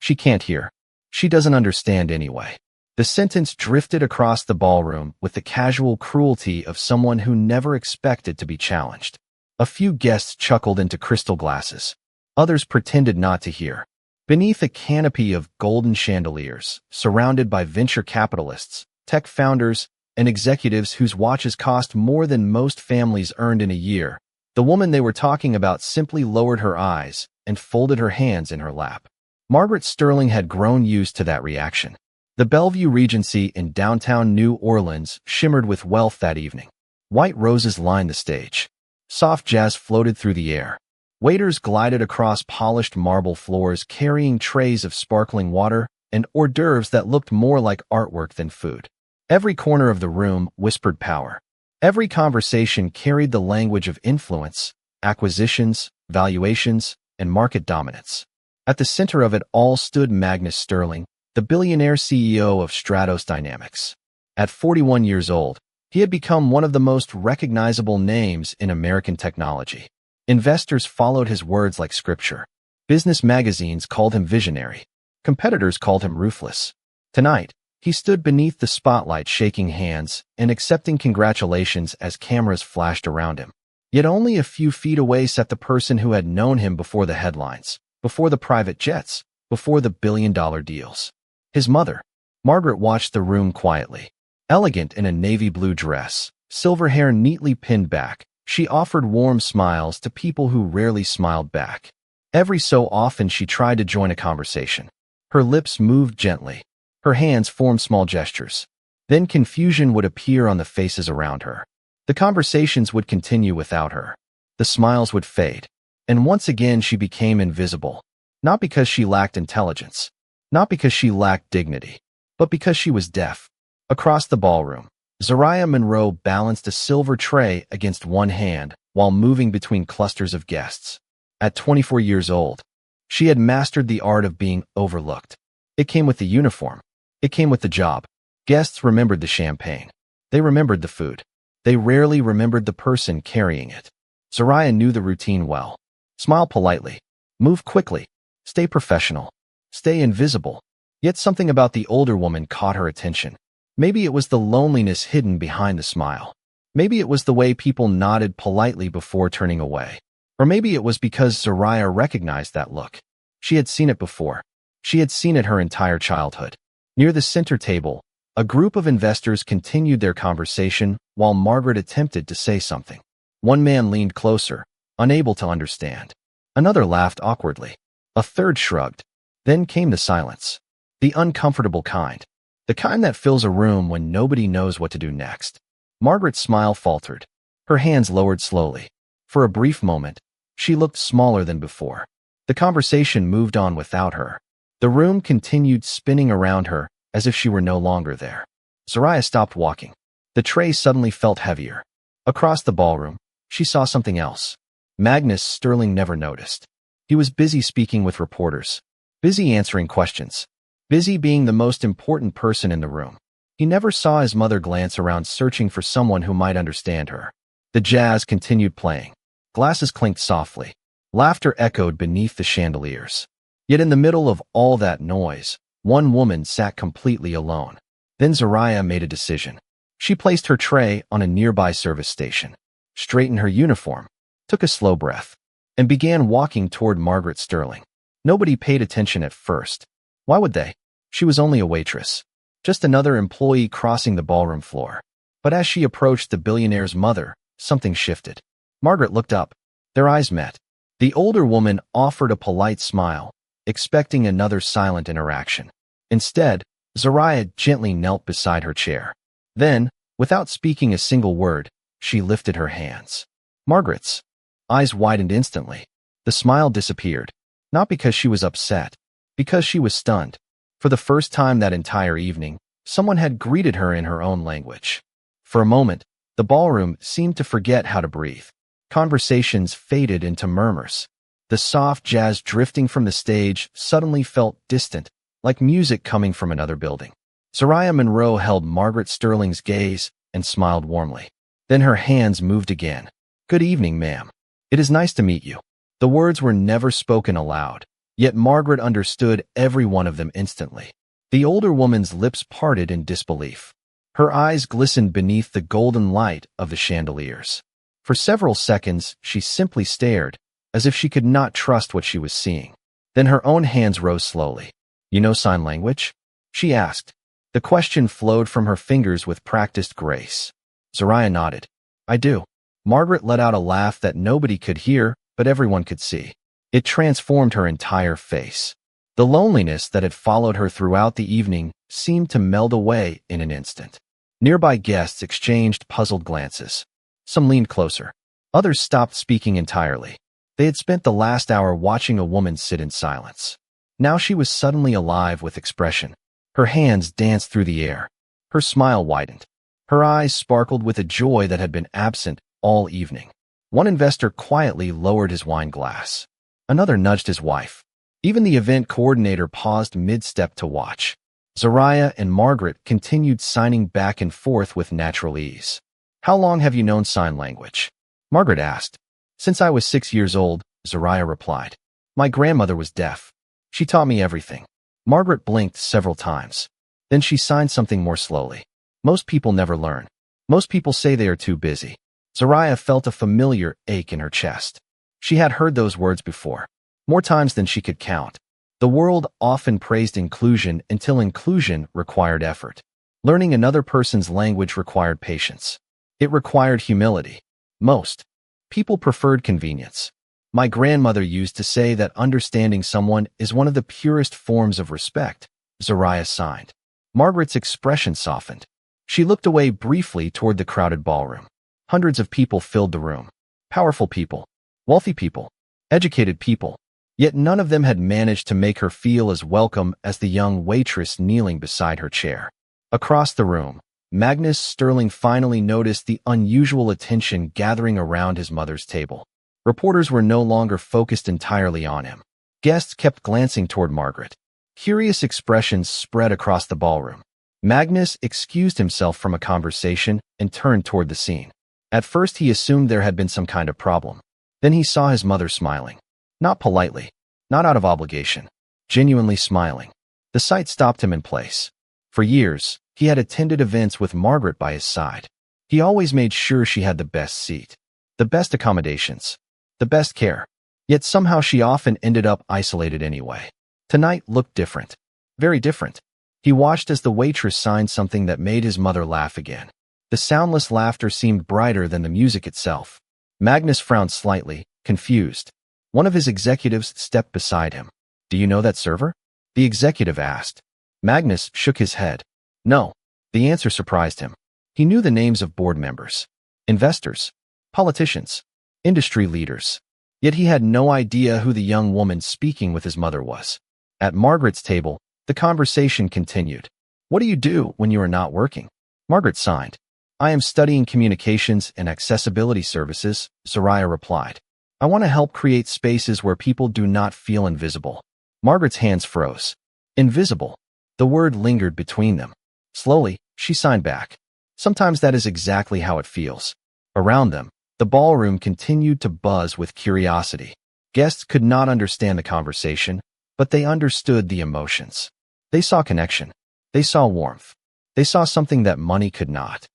She can't hear. She doesn't understand anyway. The sentence drifted across the ballroom with the casual cruelty of someone who never expected to be challenged. A few guests chuckled into crystal glasses. Others pretended not to hear. Beneath a canopy of golden chandeliers, surrounded by venture capitalists, tech founders, and executives whose watches cost more than most families earned in a year, the woman they were talking about simply lowered her eyes and folded her hands in her lap. Margaret Sterling had grown used to that reaction. The Bellevue Regency in downtown New Orleans shimmered with wealth that evening. White roses lined the stage. Soft jazz floated through the air. Waiters glided across polished marble floors carrying trays of sparkling water and hors d'oeuvres that looked more like artwork than food. Every corner of the room whispered power. Every conversation carried the language of influence, acquisitions, valuations, and market dominance. At the center of it all stood Magnus Sterling, the billionaire CEO of Stratos Dynamics. At 41 years old, he had become one of the most recognizable names in American technology. Investors followed his words like scripture. Business magazines called him visionary. Competitors called him ruthless. Tonight, he stood beneath the spotlight shaking hands and accepting congratulations as cameras flashed around him. Yet only a few feet away sat the person who had known him before the headlines, before the private jets, before the billion-dollar deals. His mother. Margaret watched the room quietly. Elegant in a navy blue dress, silver hair neatly pinned back, she offered warm smiles to people who rarely smiled back. Every so often she tried to join a conversation. Her lips moved gently. Her hands formed small gestures. Then confusion would appear on the faces around her. The conversations would continue without her. The smiles would fade. And once again she became invisible. Not because she lacked intelligence. Not because she lacked dignity. But because she was deaf. Across the ballroom, Zariah Monroe balanced a silver tray against one hand while moving between clusters of guests. At 24 years old, she had mastered the art of being overlooked. It came with the uniform. It came with the job. Guests remembered the champagne. They remembered the food. They rarely remembered the person carrying it. Zariah knew the routine well. Smile politely. Move quickly. Stay professional. Stay invisible. Yet something about the older woman caught her attention. Maybe it was the loneliness hidden behind the smile. Maybe it was the way people nodded politely before turning away. Or maybe it was because Zariah recognized that look. She had seen it before. She had seen it her entire childhood. Near the center table, a group of investors continued their conversation while Margaret attempted to say something. One man leaned closer, unable to understand. Another laughed awkwardly. A third shrugged. Then came the silence. The uncomfortable kind. The kind that fills a room when nobody knows what to do next. Margaret's smile faltered. Her hands lowered slowly. For a brief moment, she looked smaller than before. The conversation moved on without her. The room continued spinning around her as if she were no longer there. Zariah stopped walking. The tray suddenly felt heavier. Across the ballroom, she saw something else. Magnus Sterling never noticed. He was busy speaking with reporters. Busy answering questions. Busy being the most important person in the room. He never saw his mother glance around searching for someone who might understand her. The jazz continued playing. Glasses clinked softly. Laughter echoed beneath the chandeliers. Yet in the middle of all that noise, one woman sat completely alone. Then Zariah made a decision. She placed her tray on a nearby service station, straightened her uniform, took a slow breath, and began walking toward Margaret Sterling. Nobody paid attention at first. Why would they? She was only a waitress. Just another employee crossing the ballroom floor. But as she approached the billionaire's mother, something shifted. Margaret looked up. Their eyes met. The older woman offered a polite smile, expecting another silent interaction. Instead, Zariah gently knelt beside her chair. Then, without speaking a single word, she lifted her hands. Margaret's eyes widened instantly. The smile disappeared. Not because she was upset, because she was stunned. For the first time that entire evening, someone had greeted her in her own language. For a moment, the ballroom seemed to forget how to breathe. Conversations faded into murmurs. The soft jazz drifting from the stage suddenly felt distant, like music coming from another building. Zariah Monroe held Margaret Sterling's gaze and smiled warmly. Then her hands moved again. "Good evening, ma'am. It is nice to meet you." The words were never spoken aloud. Yet Margaret understood every one of them instantly. The older woman's lips parted in disbelief. Her eyes glistened beneath the golden light of the chandeliers. For several seconds, she simply stared, as if she could not trust what she was seeing. Then her own hands rose slowly. "You know sign language?" she asked. The question flowed from her fingers with practiced grace. Zoraya nodded. "I do." Margaret let out a laugh that nobody could hear, but everyone could see. It transformed her entire face. The loneliness that had followed her throughout the evening seemed to melt away in an instant. Nearby guests exchanged puzzled glances. Some leaned closer. Others stopped speaking entirely. They had spent the last hour watching a woman sit in silence. Now she was suddenly alive with expression. Her hands danced through the air. Her smile widened. Her eyes sparkled with a joy that had been absent all evening. One investor quietly lowered his wine glass. Another nudged his wife. Even the event coordinator paused mid-step to watch. Zoraya and Margaret continued signing back and forth with natural ease. "How long have you known sign language?" Margaret asked. "Since I was 6 years old," Zoraya replied. "My grandmother was deaf. She taught me everything." Margaret blinked several times. Then she signed something more slowly. "Most people never learn. Most people say they are too busy." Zoraya felt a familiar ache in her chest. She had heard those words before, more times than she could count. The world often praised inclusion until inclusion required effort. Learning another person's language required patience. It required humility. Most people preferred convenience. "My grandmother used to say that understanding someone is one of the purest forms of respect," Zoraya signed. Margaret's expression softened. She looked away briefly toward the crowded ballroom. Hundreds of people filled the room. Powerful people, wealthy people, educated people. Yet none of them had managed to make her feel as welcome as the young waitress kneeling beside her chair. Across the room, Magnus Sterling finally noticed the unusual attention gathering around his mother's table. Reporters were no longer focused entirely on him. Guests kept glancing toward Margaret. Curious expressions spread across the ballroom. Magnus excused himself from a conversation and turned toward the scene. At first he assumed there had been some kind of problem. Then he saw his mother smiling. Not politely, not out of obligation, genuinely smiling. The sight stopped him in place. For years, he had attended events with Margaret by his side. He always made sure she had the best seat, the best accommodations, the best care. Yet somehow she often ended up isolated anyway. Tonight looked different, very different. He watched as the waitress signed something that made his mother laugh again. The soundless laughter seemed brighter than the music itself. Magnus frowned slightly, confused. One of his executives stepped beside him. "Do you know that server?" the executive asked. Magnus shook his head. No. The answer surprised him. He knew the names of board members, investors, politicians, industry leaders. Yet he had no idea who the young woman speaking with his mother was. At Margaret's table, the conversation continued. "What do you do when you are not working?" Margaret signed. "I am studying communications and accessibility services," Zoraya replied. "I want to help create spaces where people do not feel invisible." Margaret's hands froze. Invisible. The word lingered between them. Slowly, she signed back. Sometimes that is exactly how it feels. Around them, the ballroom continued to buzz with curiosity. Guests could not understand the conversation, but they understood the emotions. They saw connection. They saw warmth. They saw something that money could not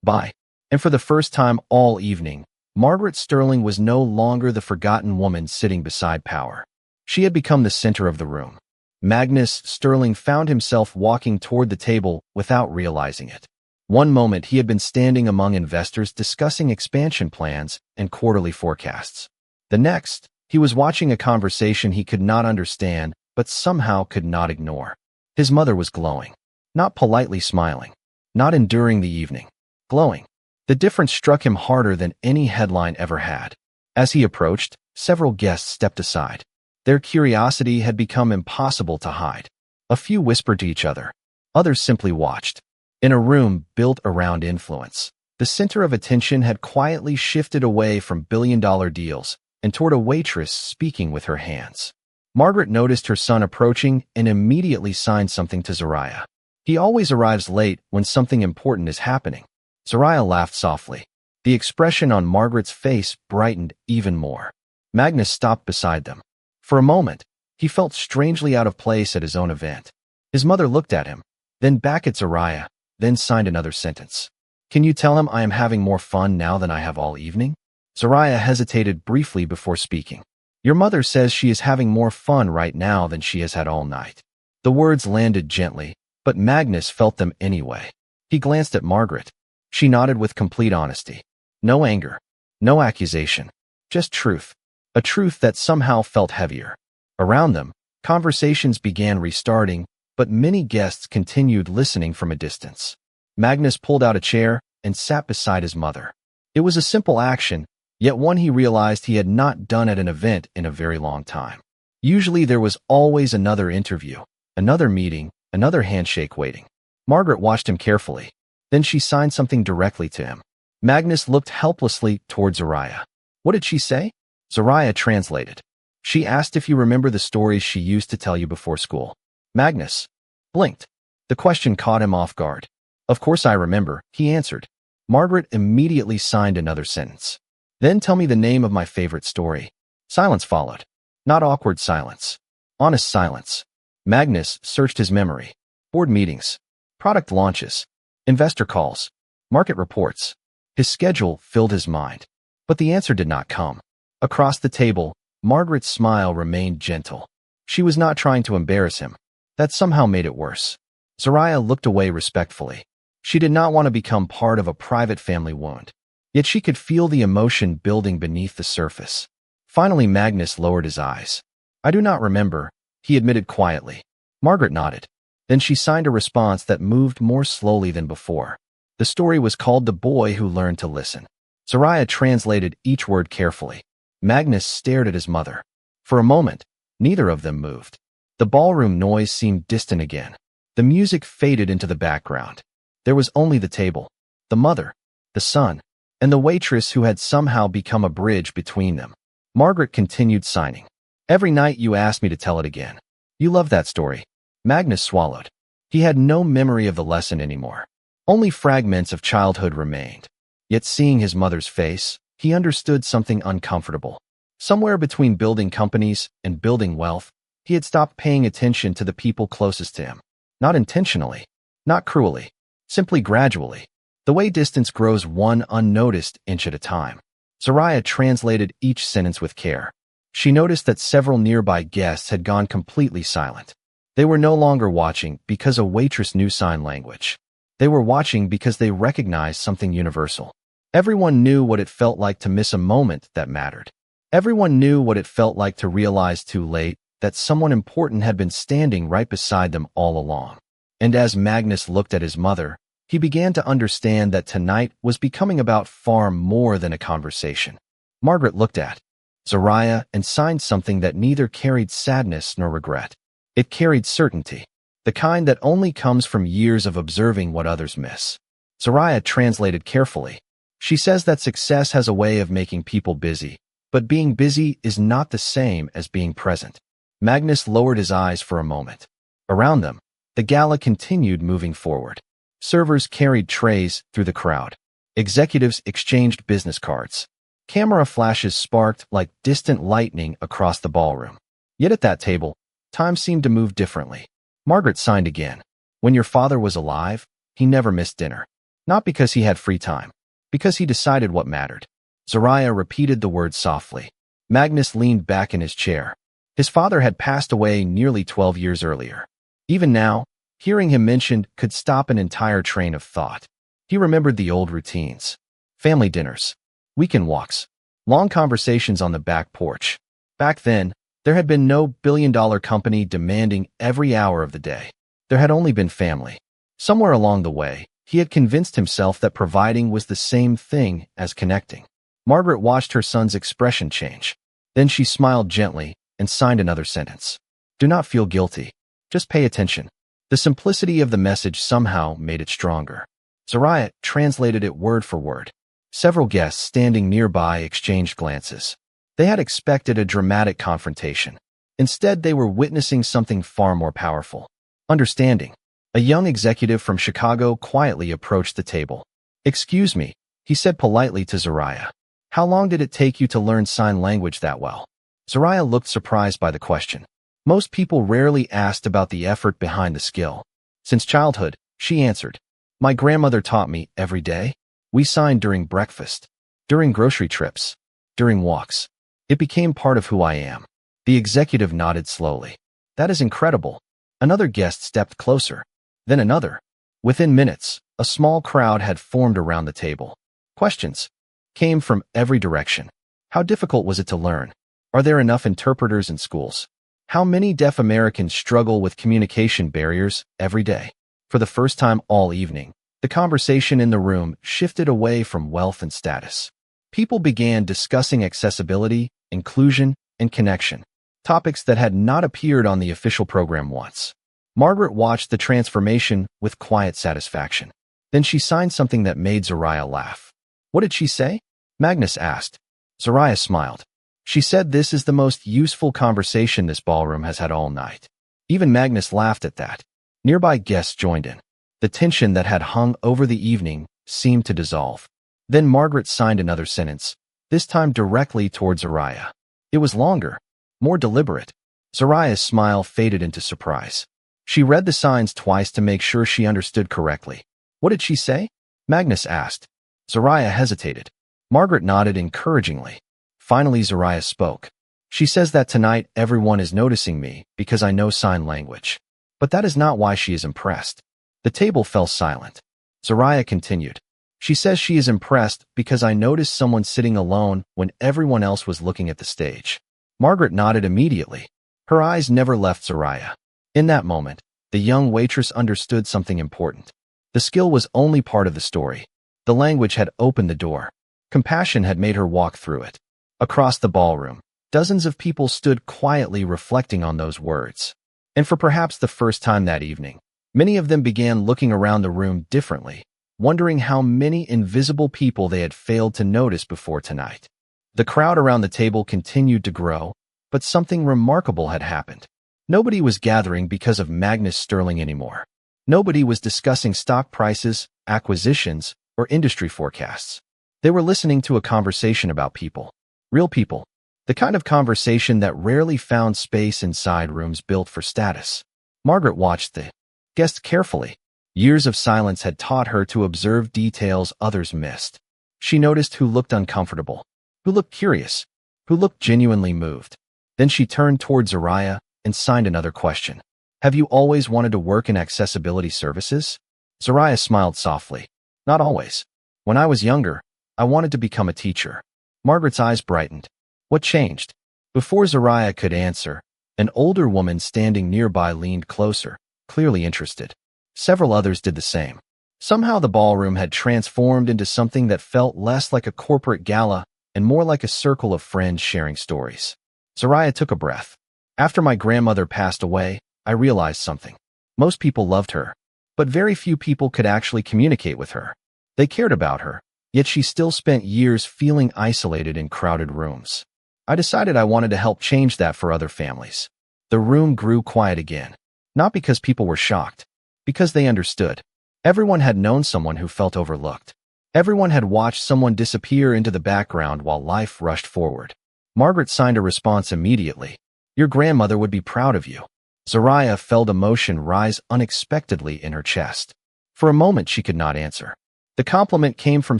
buy. And for the first time all evening, Margaret Sterling was no longer the forgotten woman sitting beside power. She had become the center of the room. Magnus Sterling found himself walking toward the table without realizing it. One moment he had been standing among investors discussing expansion plans and quarterly forecasts. The next, he was watching a conversation he could not understand, but somehow could not ignore. His mother was glowing. Not politely smiling. Not enduring the evening. Glowing. The difference struck him harder than any headline ever had. As he approached, several guests stepped aside. Their curiosity had become impossible to hide. A few whispered to each other. Others simply watched. In a room built around influence, the center of attention had quietly shifted away from billion-dollar deals and toward a waitress speaking with her hands. Margaret noticed her son approaching and immediately signed something to Zoraya. He always arrives late when something important is happening. Zoraya laughed softly. The expression on Margaret's face brightened even more. Magnus stopped beside them. For a moment, He felt strangely out of place at his own event. His mother looked at him, then back at Zariah, then signed another sentence. Can you tell him I am having more fun now than I have all evening? Zariah hesitated briefly before speaking. Your mother says she is having more fun right now than she has had all night. The words landed gently, but Magnus felt them anyway. He glanced at Margaret. She nodded with complete honesty. No anger, no accusation, just truth. A truth that somehow felt heavier. Around them, conversations began restarting, but many guests continued listening from a distance. Magnus pulled out a chair and sat beside his mother. It was a simple action, yet one he realized he had not done at an event in a very long time. Usually there was always another interview, another meeting, another handshake waiting. Margaret watched him carefully. Then she signed something directly to him. Magnus looked helplessly toward Zariah. What did she say? Zariah translated. She asked if you remember the stories she used to tell you before school. Magnus blinked. The question caught him off guard. Of course I remember, he answered. Margaret immediately signed another sentence. Then tell me the name of my favorite story. Silence followed. Not awkward silence. Honest silence. Magnus searched his memory. Board meetings. Product launches. Investor calls. Market reports. His schedule filled his mind. But the answer did not come. Across the table, Margaret's smile remained gentle. She was not trying to embarrass him. That somehow made it worse. Zariah looked away respectfully. She did not want to become part of a private family wound. Yet she could feel the emotion building beneath the surface. Finally, Magnus lowered his eyes. I do not remember, he admitted quietly. Margaret nodded. Then she signed a response that moved more slowly than before. The story was called The Boy Who Learned to Listen. Zariah translated each word carefully. Magnus stared at his mother. For a moment, neither of them moved. The ballroom noise seemed distant again. The music faded into the background. There was only the table, the mother, the son, and the waitress who had somehow become a bridge between them. Margaret continued signing. Every night you asked me to tell it again. You love that story. Magnus swallowed. He had no memory of the lesson anymore. Only fragments of childhood remained. Yet seeing his mother's face, he understood something uncomfortable. Somewhere between building companies and building wealth, he had stopped paying attention to the people closest to him. Not intentionally, not cruelly, simply gradually. The way distance grows one unnoticed inch at a time. Zariah translated each sentence with care. She noticed that several nearby guests had gone completely silent. They were no longer watching because a waitress knew sign language. They were watching because they recognized something universal. Everyone knew what it felt like to miss a moment that mattered. Everyone knew what it felt like to realize too late that someone important had been standing right beside them all along. And as Magnus looked at his mother, he began to understand that tonight was becoming about far more than a conversation. Margaret looked at Zariah and signed something that neither carried sadness nor regret. It carried certainty, the kind that only comes from years of observing what others miss. Zariah translated carefully. She says that success has a way of making people busy, but being busy is not the same as being present. Magnus lowered his eyes for a moment. Around them, the gala continued moving forward. Servers carried trays through the crowd. Executives exchanged business cards. Camera flashes sparked like distant lightning across the ballroom. Yet at that table, time seemed to move differently. Margaret signed again. When your father was alive, he never missed dinner. Not because he had free time, because he decided what mattered. Zariah repeated the words softly. Magnus leaned back in his chair. His father had passed away nearly 12 years earlier. Even now, hearing him mentioned could stop an entire train of thought. He remembered the old routines. Family dinners, weekend walks, long conversations on the back porch. Back then, there had been no billion-dollar company demanding every hour of the day. There had only been family. Somewhere along the way, he had convinced himself that providing was the same thing as connecting. Margaret watched her son's expression change. Then she smiled gently and signed another sentence. Do not feel guilty. Just pay attention. The simplicity of the message somehow made it stronger. Zariah translated it word for word. Several guests standing nearby exchanged glances. They had expected a dramatic confrontation. Instead, they were witnessing something far more powerful. Understanding. A young executive from Chicago quietly approached the table. Excuse me, he said politely to Zariah. How long did it take you to learn sign language that well? Zariah looked surprised by the question. Most people rarely asked about the effort behind the skill. Since childhood, she answered, my grandmother taught me every day. We signed during breakfast, during grocery trips, during walks. It became part of who I am. The executive nodded slowly. That is incredible. Another guest stepped closer. Then another. Within minutes, a small crowd had formed around the table. Questions came from every direction. How difficult was it to learn? Are there enough interpreters in schools? How many deaf Americans struggle with communication barriers every day? For the first time all evening, the conversation in the room shifted away from wealth and status. People began discussing accessibility, inclusion, and connection, topics that had not appeared on the official program once. Margaret watched the transformation with quiet satisfaction. Then she signed something that made Zariah laugh. What did she say? Magnus asked. Zariah smiled. She said this is the most useful conversation this ballroom has had all night. Even Magnus laughed at that. Nearby guests joined in. The tension that had hung over the evening seemed to dissolve. Then Margaret signed another sentence, this time directly toward Zariah. It was longer, more deliberate. Zariah's smile faded into surprise. She read the signs twice to make sure she understood correctly. What did she say? Magnus asked. Zariah hesitated. Margaret nodded encouragingly. Finally, Zariah spoke. She says that tonight everyone is noticing me because I know sign language. But that is not why she is impressed. The table fell silent. Zariah continued. She says she is impressed because I noticed someone sitting alone when everyone else was looking at the stage. Margaret nodded immediately. Her eyes never left Zariah. In that moment, the young waitress understood something important. The skill was only part of the story. The language had opened the door. Compassion had made her walk through it. Across the ballroom, dozens of people stood quietly reflecting on those words. And for perhaps the first time that evening, many of them began looking around the room differently, wondering how many invisible people they had failed to notice before tonight. The crowd around the table continued to grow, but something remarkable had happened. Nobody was gathering because of Magnus Sterling anymore. Nobody was discussing stock prices, acquisitions, or industry forecasts. They were listening to a conversation about people. Real people. The kind of conversation that rarely found space inside rooms built for status. Margaret watched the guest carefully. Years of silence had taught her to observe details others missed. She noticed who looked uncomfortable, who looked curious, who looked genuinely moved. Then she turned toward Zariah and signed another question. Have you always wanted to work in accessibility services? Zariah smiled softly. Not always. When I was younger, I wanted to become a teacher. Margaret's eyes brightened. What changed? Before Zariah could answer, an older woman standing nearby leaned closer, clearly interested. Several others did the same. Somehow the ballroom had transformed into something that felt less like a corporate gala and more like a circle of friends sharing stories. Zariah took a breath. After my grandmother passed away, I realized something. Most people loved her, but very few people could actually communicate with her. They cared about her, yet she still spent years feeling isolated in crowded rooms. I decided I wanted to help change that for other families. The room grew quiet again, not because people were shocked, because they understood. Everyone had known someone who felt overlooked. Everyone had watched someone disappear into the background while life rushed forward. Margaret signed a response immediately. Your grandmother would be proud of you. Zariah felt emotion rise unexpectedly in her chest. For a moment she could not answer. The compliment came from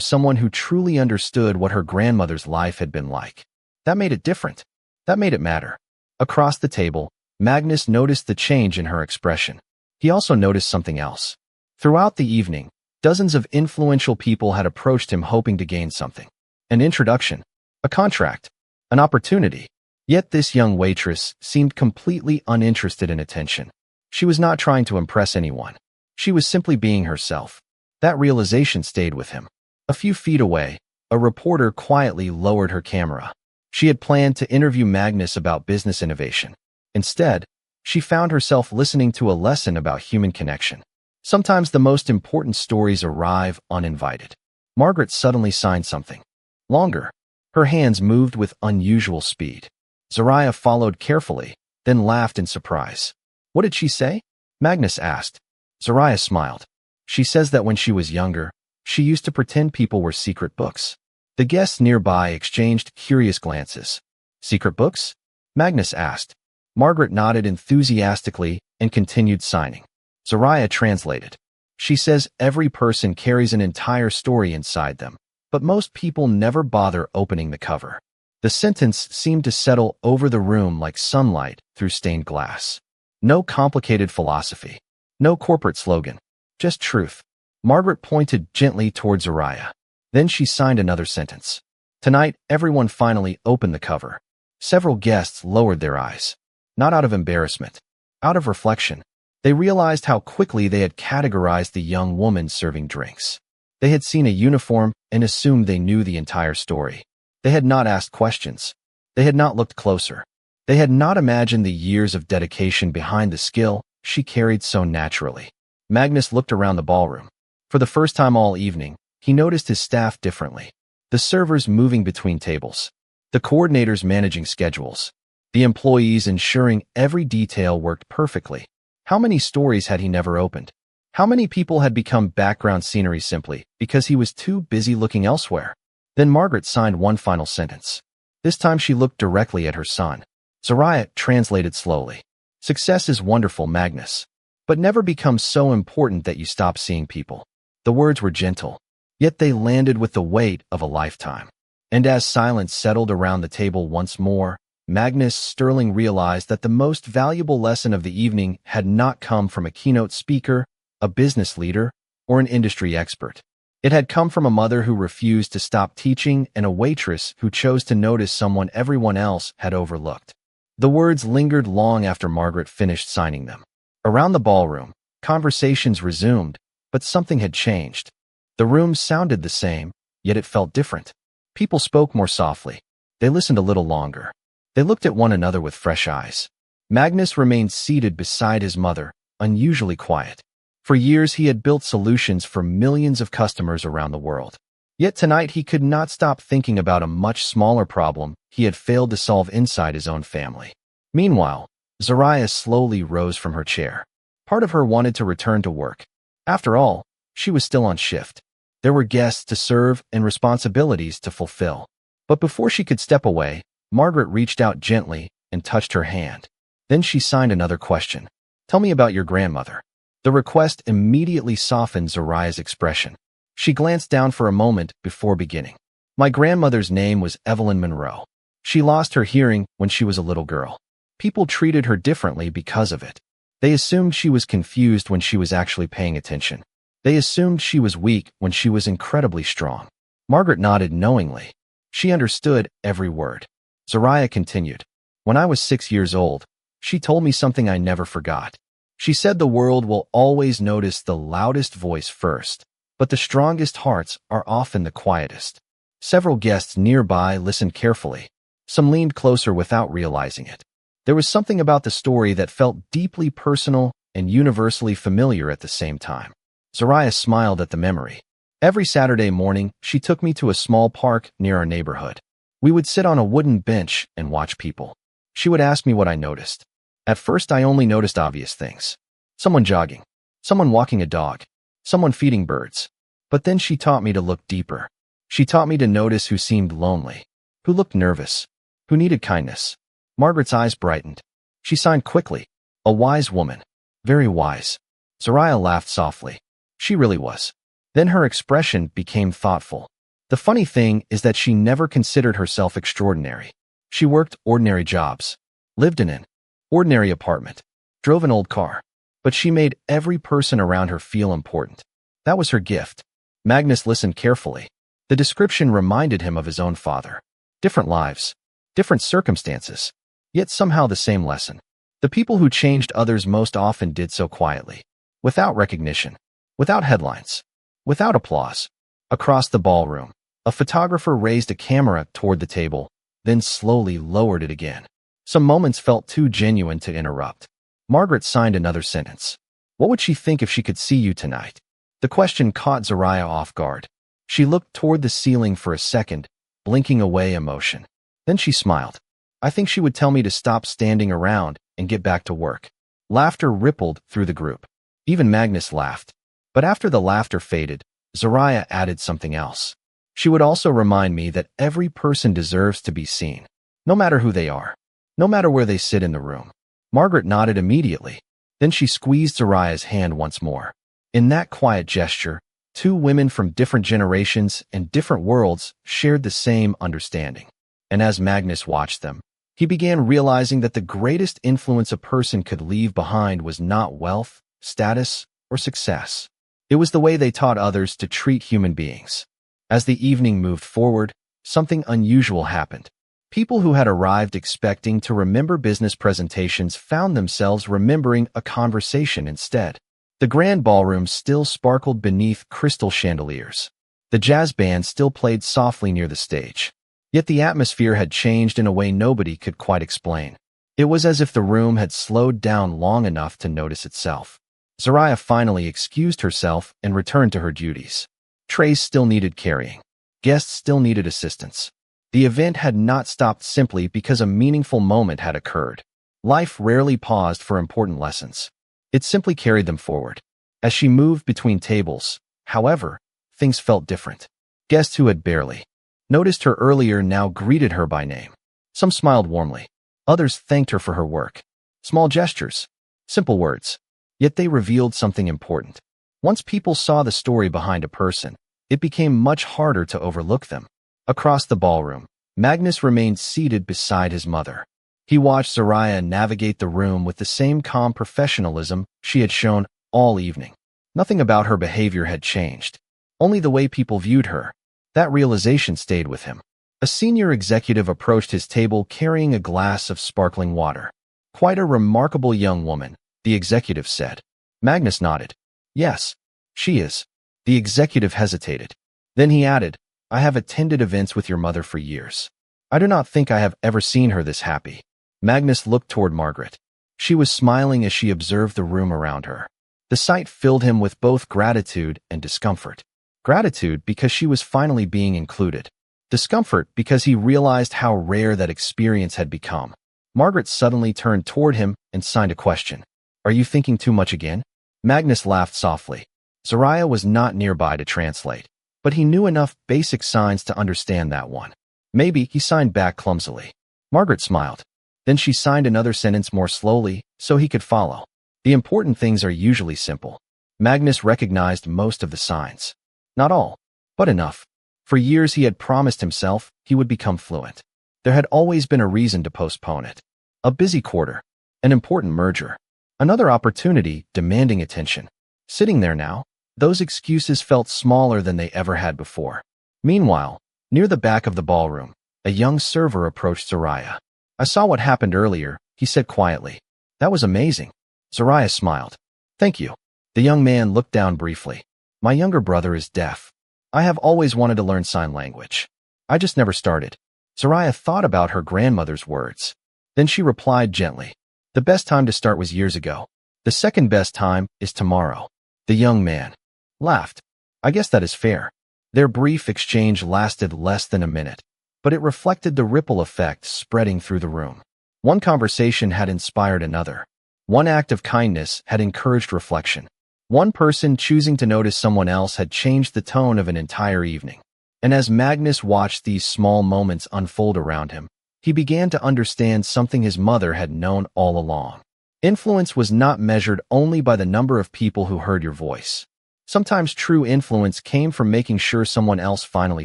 someone who truly understood what her grandmother's life had been like. That made it different. That made it matter. Across the table, Magnus noticed the change in her expression. He also noticed something else. Throughout the evening, dozens of influential people had approached him hoping to gain something. An introduction, a contract, an opportunity. Yet this young waitress seemed completely uninterested in attention. She was not trying to impress anyone. She was simply being herself. That realization stayed with him. A few feet away, a reporter quietly lowered her camera. She had planned to interview Magnus about business innovation. Instead, she found herself listening to a lesson about human connection. Sometimes the most important stories arrive uninvited. Margaret suddenly signed something. Longer. Her hands moved with unusual speed. Zariah followed carefully, then laughed in surprise. What did she say? Magnus asked. Zariah smiled. She says that when she was younger, she used to pretend people were secret books. The guests nearby exchanged curious glances. Secret books? Magnus asked. Margaret nodded enthusiastically and continued signing. Zariah translated. She says every person carries an entire story inside them, but most people never bother opening the cover. The sentence seemed to settle over the room like sunlight through stained glass. No complicated philosophy. No corporate slogan. Just truth. Margaret pointed gently towards Zariah. Then she signed another sentence. Tonight, everyone finally opened the cover. Several guests lowered their eyes. Not out of embarrassment. Out of reflection. They realized how quickly they had categorized the young woman serving drinks. They had seen a uniform and assumed they knew the entire story. They had not asked questions. They had not looked closer. They had not imagined the years of dedication behind the skill she carried so naturally. Magnus looked around the ballroom. For the first time all evening, he noticed his staff differently. The servers moving between tables. The coordinators managing schedules. The employees ensuring every detail worked perfectly. How many stories had he never opened? How many people had become background scenery simply because he was too busy looking elsewhere? Then Margaret signed one final sentence. This time she looked directly at her son. Zariah translated slowly. Success is wonderful, Magnus, but never becomes so important that you stop seeing people. The words were gentle, yet they landed with the weight of a lifetime. And as silence settled around the table once more, Magnus Sterling realized that the most valuable lesson of the evening had not come from a keynote speaker, a business leader, or an industry expert. It had come from a mother who refused to stop teaching and a waitress who chose to notice someone everyone else had overlooked. The words lingered long after Margaret finished signing them. Around the ballroom, conversations resumed, but something had changed. The room sounded the same, yet it felt different. People spoke more softly. They listened a little longer. They looked at one another with fresh eyes. Magnus remained seated beside his mother, unusually quiet. For years he had built solutions for millions of customers around the world. Yet tonight he could not stop thinking about a much smaller problem he had failed to solve inside his own family. Meanwhile, Zariah slowly rose from her chair. Part of her wanted to return to work. After all, she was still on shift. There were guests to serve and responsibilities to fulfill. But before she could step away, Margaret reached out gently and touched her hand. Then she signed another question. Tell me about your grandmother. The request immediately softened Zariah's expression. She glanced down for a moment before beginning. My grandmother's name was Evelyn Monroe. She lost her hearing when she was a little girl. People treated her differently because of it. They assumed she was confused when she was actually paying attention. They assumed she was weak when she was incredibly strong. Margaret nodded knowingly. She understood every word. Zariah continued. When I was 6 years old, she told me something I never forgot. She said the world will always notice the loudest voice first, but the strongest hearts are often the quietest. Several guests nearby listened carefully. Some leaned closer without realizing it. There was something about the story that felt deeply personal and universally familiar at the same time. Zariah smiled at the memory. Every Saturday morning, she took me to a small park near our neighborhood. We would sit on a wooden bench and watch people. She would ask me what I noticed. At first, I only noticed obvious things. Someone jogging, someone walking a dog, someone feeding birds. But then she taught me to look deeper. She taught me to notice who seemed lonely, who looked nervous, who needed kindness. Margaret's eyes brightened. She signed quickly. A wise woman. Very wise. Zariah laughed softly. She really was. Then her expression became thoughtful. The funny thing is that she never considered herself extraordinary. She worked ordinary jobs, lived in an ordinary apartment, drove an old car, but she made every person around her feel important. That was her gift. Magnus listened carefully. The description reminded him of his own father. Different lives, different circumstances, yet somehow the same lesson. The people who changed others most often did so quietly, without recognition, without headlines, without applause. Across the ballroom, a photographer raised a camera toward the table, then slowly lowered it again. Some moments felt too genuine to interrupt. Margaret signed another sentence. What would she think if she could see you tonight? The question caught Zariah off guard. She looked toward the ceiling for a second, blinking away emotion. Then she smiled. I think she would tell me to stop standing around and get back to work. Laughter rippled through the group. Even Magnus laughed. But after the laughter faded, Zariah added something else. She would also remind me that every person deserves to be seen, no matter who they are, no matter where they sit in the room. Margaret nodded immediately. Then she squeezed Zoraya's hand once more. In that quiet gesture, two women from different generations and different worlds shared the same understanding. And as Magnus watched them, he began realizing that the greatest influence a person could leave behind was not wealth, status, or success. It was the way they taught others to treat human beings. As the evening moved forward, something unusual happened. People who had arrived expecting to remember business presentations found themselves remembering a conversation instead. The grand ballroom still sparkled beneath crystal chandeliers. The jazz band still played softly near the stage. Yet the atmosphere had changed in a way nobody could quite explain. It was as if the room had slowed down long enough to notice itself. Zoraya finally excused herself and returned to her duties. Trays still needed carrying. Guests still needed assistance. The event had not stopped simply because a meaningful moment had occurred. Life rarely paused for important lessons. It simply carried them forward. As she moved between tables, however, things felt different. Guests who had barely noticed her earlier now greeted her by name. Some smiled warmly. Others thanked her for her work. Small gestures, simple words. Yet they revealed something important. Once people saw the story behind a person, it became much harder to overlook them. Across the ballroom, Magnus remained seated beside his mother. He watched Zoraya navigate the room with the same calm professionalism she had shown all evening. Nothing about her behavior had changed. Only the way people viewed her. That realization stayed with him. A senior executive approached his table carrying a glass of sparkling water. "Quite a remarkable young woman," the executive said. Magnus nodded. "Yes, she is." The executive hesitated. Then he added, "I have attended events with your mother for years. I do not think I have ever seen her this happy." Magnus looked toward Margaret. She was smiling as she observed the room around her. The sight filled him with both gratitude and discomfort. Gratitude because she was finally being included. Discomfort because he realized how rare that experience had become. Margaret suddenly turned toward him and signed a question. "Are you thinking too much again?" Magnus laughed softly. Zoraya was not nearby to translate, but he knew enough basic signs to understand that one. Maybe he signed back clumsily. Margaret smiled. Then she signed another sentence more slowly so he could follow. The important things are usually simple. Magnus recognized most of the signs. Not all, but enough. For years he had promised himself he would become fluent. There had always been a reason to postpone it. A busy quarter. An important merger. Another opportunity demanding attention. Sitting there now, those excuses felt smaller than they ever had before. Meanwhile, near the back of the ballroom, a young server approached Zoraya. "I saw what happened earlier," he said quietly. "That was amazing." Zoraya smiled. "Thank you." The young man looked down briefly. "My younger brother is deaf. I have always wanted to learn sign language. I just never started." Zoraya thought about her grandmother's words. Then she replied gently. "The best time to start was years ago. The second best time is tomorrow." The young man laughed. "I guess that is fair." Their brief exchange lasted less than a minute, but it reflected the ripple effect spreading through the room. One conversation had inspired another. One act of kindness had encouraged reflection. One person choosing to notice someone else had changed the tone of an entire evening. And as Magnus watched these small moments unfold around him, he began to understand something his mother had known all along. Influence was not measured only by the number of people who heard your voice. Sometimes true influence came from making sure someone else finally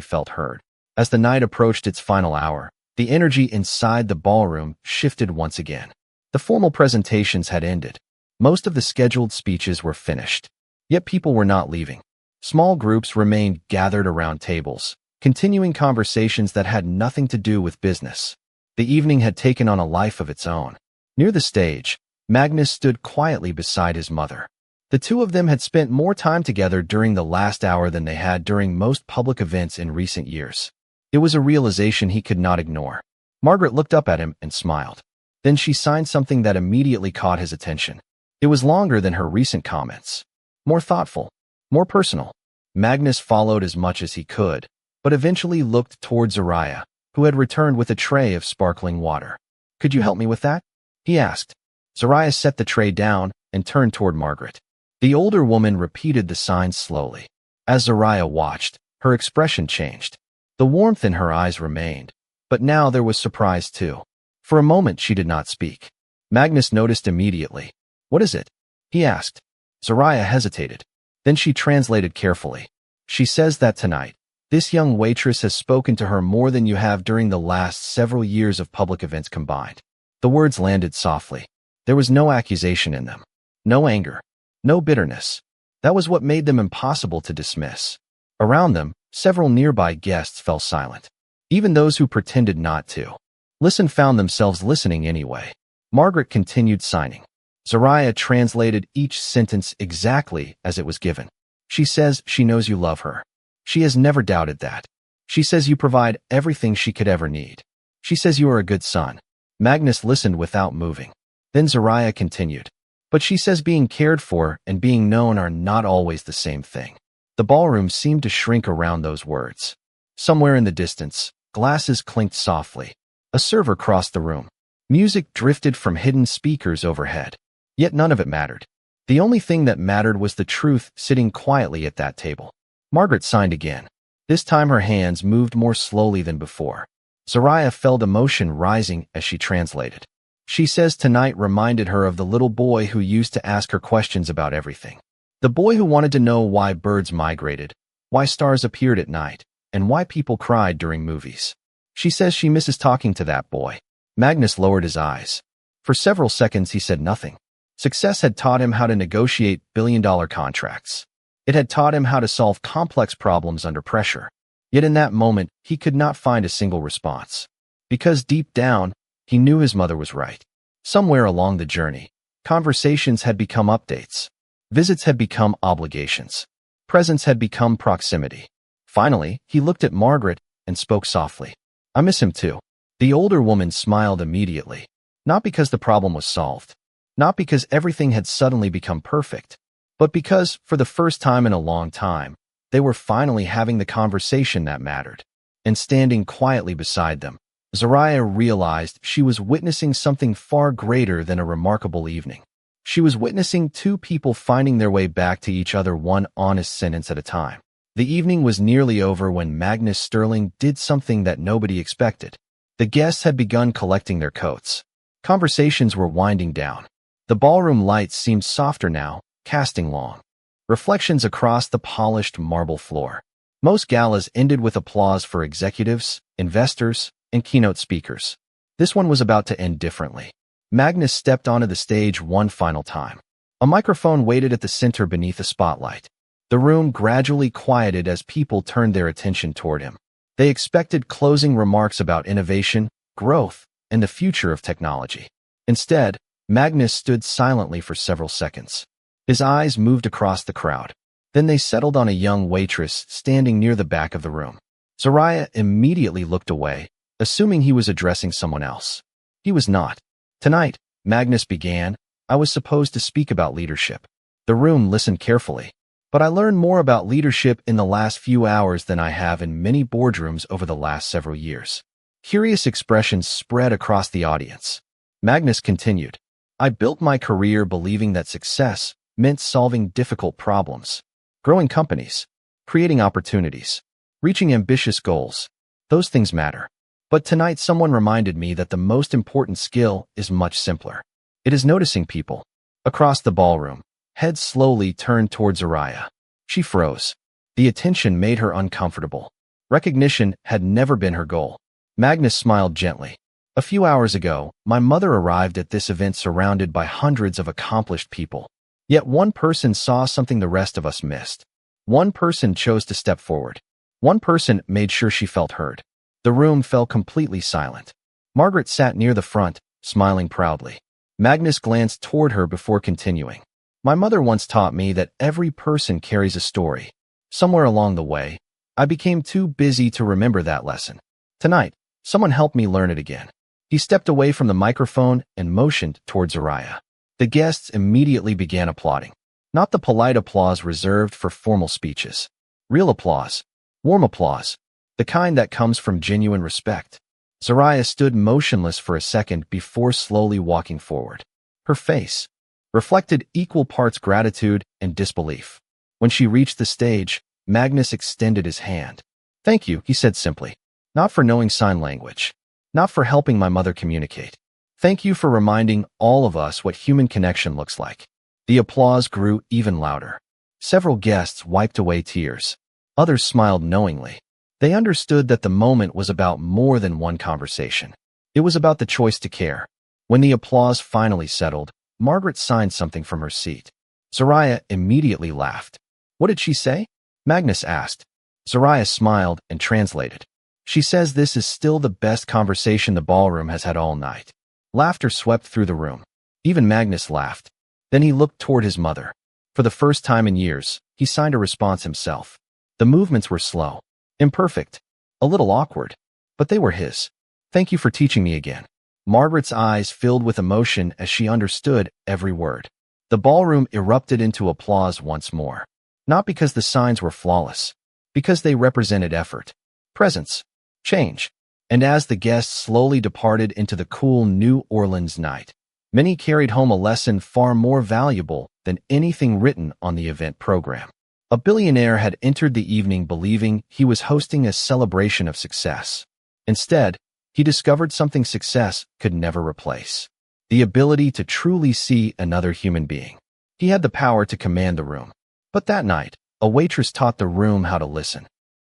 felt heard. As the night approached its final hour, the energy inside the ballroom shifted once again. The formal presentations had ended. Most of the scheduled speeches were finished. Yet people were not leaving. Small groups remained gathered around tables, continuing conversations that had nothing to do with business. The evening had taken on a life of its own. Near the stage, Magnus stood quietly beside his mother. The two of them had spent more time together during the last hour than they had during most public events in recent years. It was a realization he could not ignore. Margaret looked up at him and smiled. Then she signed something that immediately caught his attention. It was longer than her recent comments. More thoughtful, more personal. Magnus followed as much as he could, but eventually looked toward Zoraya, who had returned with a tray of sparkling water. "Could you help me with that?" he asked. Zoraya set the tray down and turned toward Margaret. The older woman repeated the signs slowly. As Zoraya watched, her expression changed. The warmth in her eyes remained, but now there was surprise too. For a moment she did not speak. Magnus noticed immediately. "What is it?" he asked. Zariah hesitated. Then she translated carefully. "She says that tonight, this young waitress has spoken to her more than you have during the last several years of public events combined." The words landed softly. There was no accusation in them. No anger. No bitterness. That was what made them impossible to dismiss. Around them, several nearby guests fell silent. Even those who pretended not to listen found themselves listening anyway. Margaret continued signing. Zariah translated each sentence exactly as it was given. "She says she knows you love her. She has never doubted that. She says you provide everything she could ever need. She says you are a good son." Magnus listened without moving. Then Zariah continued. "But she says being cared for and being known are not always the same thing." The ballroom seemed to shrink around those words. Somewhere in the distance, glasses clinked softly. A server crossed the room. Music drifted from hidden speakers overhead. Yet none of it mattered. The only thing that mattered was the truth sitting quietly at that table. Margaret signed again. This time her hands moved more slowly than before. Zariah felt emotion rising as she translated. "She says tonight reminded her of the little boy who used to ask her questions about everything. The boy who wanted to know why birds migrated, why stars appeared at night, and why people cried during movies. She says she misses talking to that boy." Magnus lowered his eyes. For several seconds he said nothing. Success had taught him how to negotiate billion-dollar contracts. It had taught him how to solve complex problems under pressure. Yet in that moment, he could not find a single response. Because deep down, he knew his mother was right. Somewhere along the journey, conversations had become updates. Visits had become obligations. Presence had become proximity. Finally, he looked at Margaret and spoke softly. "I miss him too." The older woman smiled immediately. Not because the problem was solved. Not because everything had suddenly become perfect. But because, for the first time in a long time, they were finally having the conversation that mattered. And standing quietly beside them, Zariah realized she was witnessing something far greater than a remarkable evening. She was witnessing two people finding their way back to each other, one honest sentence at a time. The evening was nearly over when Magnus Sterling did something that nobody expected. The guests had begun collecting their coats. Conversations were winding down. The ballroom lights seemed softer now, casting long reflections across the polished marble floor. Most galas ended with applause for executives, investors, and keynote speakers. This one was about to end differently. Magnus stepped onto the stage one final time. A microphone waited at the center beneath a spotlight. The room gradually quieted as people turned their attention toward him. They expected closing remarks about innovation, growth, and the future of technology. Instead, Magnus stood silently for several seconds. His eyes moved across the crowd. Then they settled on a young waitress standing near the back of the room. Zariah immediately looked away, assuming he was addressing someone else. He was not. "Tonight," Magnus began, "I was supposed to speak about leadership." The room listened carefully. "But I learned more about leadership in the last few hours than I have in many boardrooms over the last several years." Curious expressions spread across the audience. Magnus continued, "I built my career believing that success meant solving difficult problems, growing companies, creating opportunities, reaching ambitious goals. Those things matter. But tonight someone reminded me that the most important skill is much simpler. It is noticing people." Across the ballroom, heads slowly turned towards Zariah. She froze. The attention made her uncomfortable. Recognition had never been her goal. Magnus smiled gently. "A few hours ago, my mother arrived at this event surrounded by hundreds of accomplished people. Yet one person saw something the rest of us missed. One person chose to step forward. One person made sure she felt heard." The room fell completely silent. Margaret sat near the front, smiling proudly. Magnus glanced toward her before continuing. "My mother once taught me that every person carries a story. Somewhere along the way, I became too busy to remember that lesson. Tonight, someone helped me learn it again." He stepped away from the microphone and motioned towards Zariah. The guests immediately began applauding. Not the polite applause reserved for formal speeches. Real applause. Warm applause. The kind that comes from genuine respect. Zariah stood motionless for a second before slowly walking forward. Her face reflected equal parts gratitude and disbelief. When she reached the stage, Magnus extended his hand. "Thank you," he said simply. "Not for knowing sign language. Not for helping my mother communicate. Thank you for reminding all of us what human connection looks like." The applause grew even louder. Several guests wiped away tears. Others smiled knowingly. They understood that the moment was about more than one conversation. It was about the choice to care. When the applause finally settled, Margaret signed something from her seat. Zariah immediately laughed. "What did she say?" Magnus asked. Zariah smiled and translated. "She says this is still the best conversation the ballroom has had all night." Laughter swept through the room. Even Magnus laughed. Then he looked toward his mother. For the first time in years, he signed a response himself. The movements were slow, imperfect, a little awkward, but they were his. "Thank you for teaching me again." Margaret's eyes filled with emotion as she understood every word. The ballroom erupted into applause once more. Not because the signs were flawless, because they represented effort, presence, change. And as the guests slowly departed into the cool New Orleans night, many carried home a lesson far more valuable than anything written on the event program. A billionaire had entered the evening believing he was hosting a celebration of success. Instead, he discovered something success could never replace: the ability to truly see another human being. He had the power to command the room. But that night, a waitress taught the room how to listen.